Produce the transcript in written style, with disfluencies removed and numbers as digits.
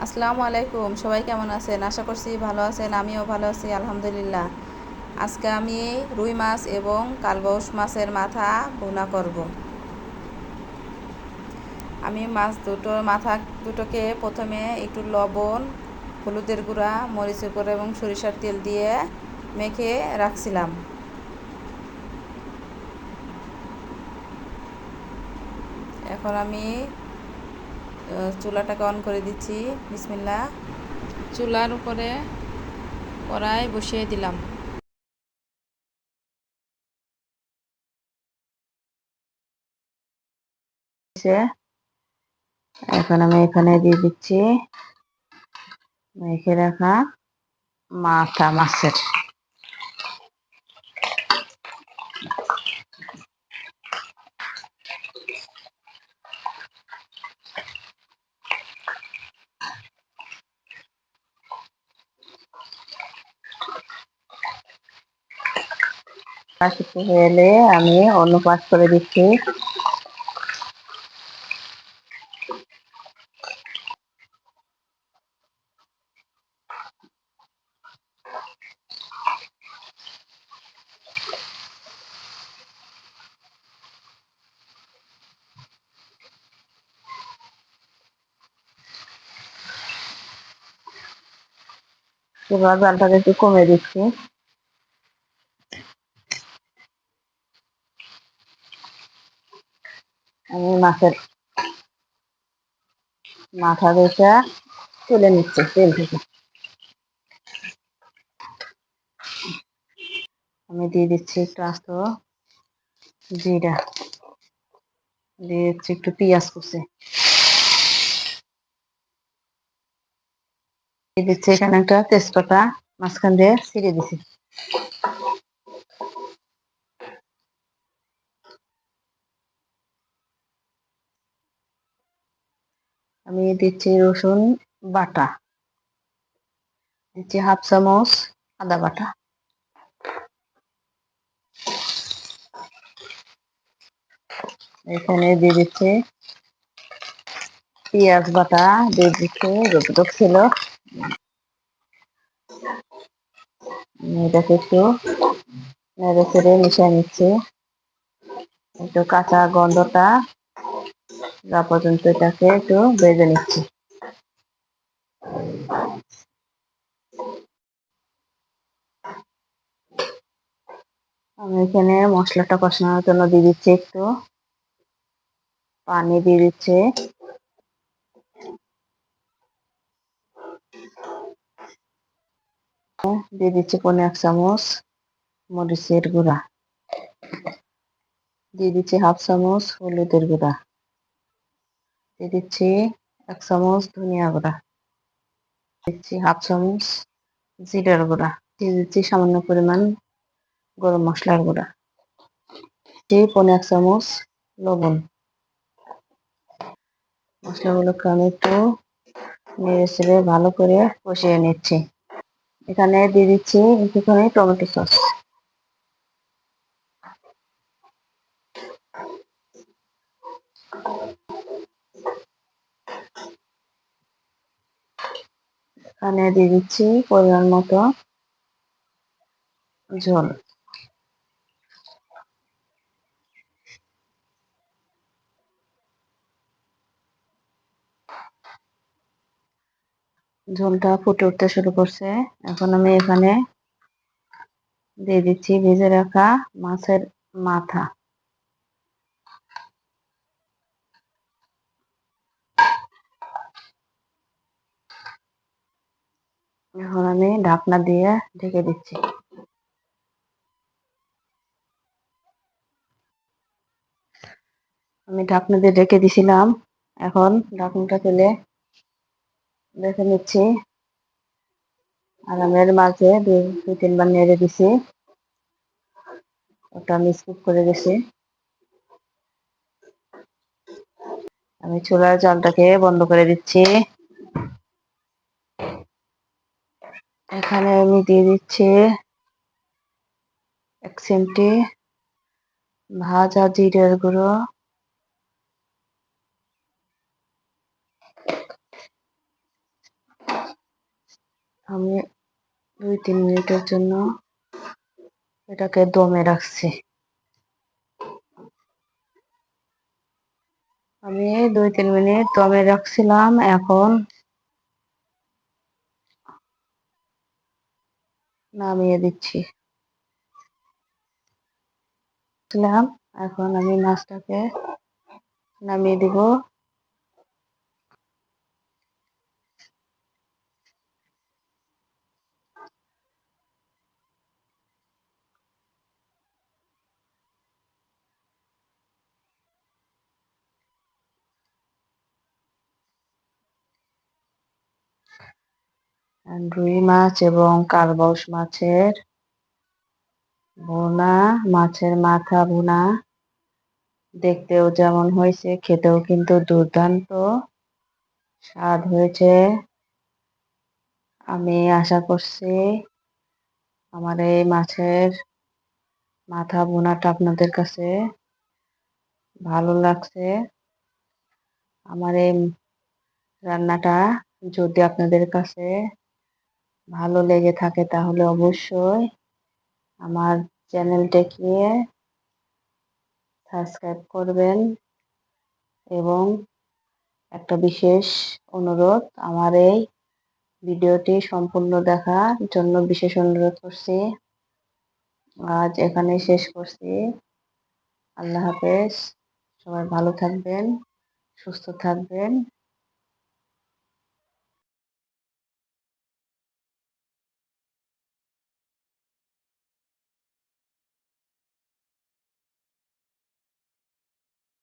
আসসালামু আলাইকুম। সবাই কেমন আছেন? আশা করছি ভালো আছেন। আমিও ভালো আছি আলহামদুলিল্লাহ। আজকে আমি রুই মাছ এবং কালবাউস মাছের মাথা ভুনা করব। আমি মাথা দুটোকে প্রথমে একটু লবণ, হলুদের গুঁড়া, মরিচের গুঁড়া এবং সরিষার তেল দিয়ে মেখে রাখছিলাম। এখন আমি চুলাটাকে অন করে দিচ্ছি। বিসমিল্লাহ। চুলার উপরে কড়াই বসিয়ে দিলাম। এখন আমি এখানে দিয়ে দিচ্ছি মেখে রাখা মাথা মাছের। কিছু হলে আমি অন্য পাশ করে দিচ্ছি। এবার জালটাকে একটু কমে দিচ্ছি। আমি মাছের মাথা বেচা তুলে নিচ্ছি তেল থেকে। আমি দিয়ে দিচ্ছি একটু আস্ত জিরা, দিয়ে দিচ্ছি একটু পেঁয়াজ কুচি, দিয়ে দিচ্ছি এখানে একটা তেজপাতা মাঝখান দিয়ে ছিঁড়ে দিচ্ছি। আমি দিচ্ছি রসুন বাটা, দিচ্ছি হাফ চামচ আদা বাটা, এখানে দিয়ে দিচ্ছি পেঁয়াজ বাটা, দিয়ে দিচ্ছি যতটুক ছিল। এটাকে একটু নেড়ে চেড়ে মিশিয়ে নিচ্ছি, একটু কাঁচা গন্ধটা যা পর্যন্ত এটাকে একটু ভেজে নিচ্ছি। আমি এখানে মশলাটা কষানোর জন্য দিয়ে দিচ্ছি একটু পানি, দিয়ে দিচ্ছি পনে 1 চামচ মরিচের গুঁড়া, দিয়ে দিচ্ছি হাফ চামচ হলুদের গুঁড়া, দিয়ে দিচ্ছি 1 চামচ ধনিয়া গুঁড়া, দিচ্ছি হাফ চামচ জিরার গুঁড়া, দিয়ে দিচ্ছি সামান্য পরিমাণ গরম মশলার গুঁড়া, পনে 1 চামচ লবণ। মশলাগুলোকে আমি একটু নেড়ে চেড়ে ভালো করে কষিয়ে নিচ্ছি। এখানে দিয়ে দিচ্ছি একটুখানি টমেটো সস। এখানে দিয়ে দিচ্ছি পরিমাণ মতো ঝোল। ঝোলটা ফুটে উঠতে শুরু করছে। এখন আমি এখানে দিয়ে দিচ্ছি ভেজে রাখা মাছের মাথা। এখন আমি ঢাকনা দিয়ে ঢেকে দিচ্ছি। আমি ঢাকনা দিয়ে ঢেকে দিছিলাম, এখন ঢাকনাটা তুলে দেখে নিচ্ছি। আর আমি এর মাঝে দুই তিনবার নেড়ে দিছি, ওটা আমি স্কিপ করে গেছি। আমি চুলার জালটাকে বন্ধ করে দিচ্ছি। এখানে আমি দিয়ে দিচ্ছি 1 চিমটি ভাজা জিরের গুঁড়ো, আমি 2-3 মিনিটের জন্য এটাকে দমে রাখছি। আমি 2-3 মিনিট দমে রাখছিলাম, এখন নামিয়ে দিচ্ছি। এখন আমি মাছটাকে নামিয়ে দিব। রুই মাছ এবং কালবাউস মাছের ভুনা, মাছের মাথা ভুনা দেখতেও যেমন হয়েছে, খেতেও কিন্তু দুর্দান্ত স্বাদ হয়েছে। আমি আশা করছি আমার এই মাছের মাথা ভুনাটা আপনাদের কাছে ভালো লাগছে। আমার এই রান্নাটা যদি আপনাদের কাছে ভালো লেগে থাকে তাহলে অবশ্যই আমার চ্যানেলটাকে সাবস্ক্রাইব করবেন, এবং একটা বিশেষ অনুরোধ, আমার এই ভিডিওটি সম্পূর্ণ দেখার জন্য বিশেষ অনুরোধ করছি। আজ এখানে শেষ করছি। আল্লাহ হাফেজ। সবাই ভালো থাকবেন, সুস্থ থাকবেন।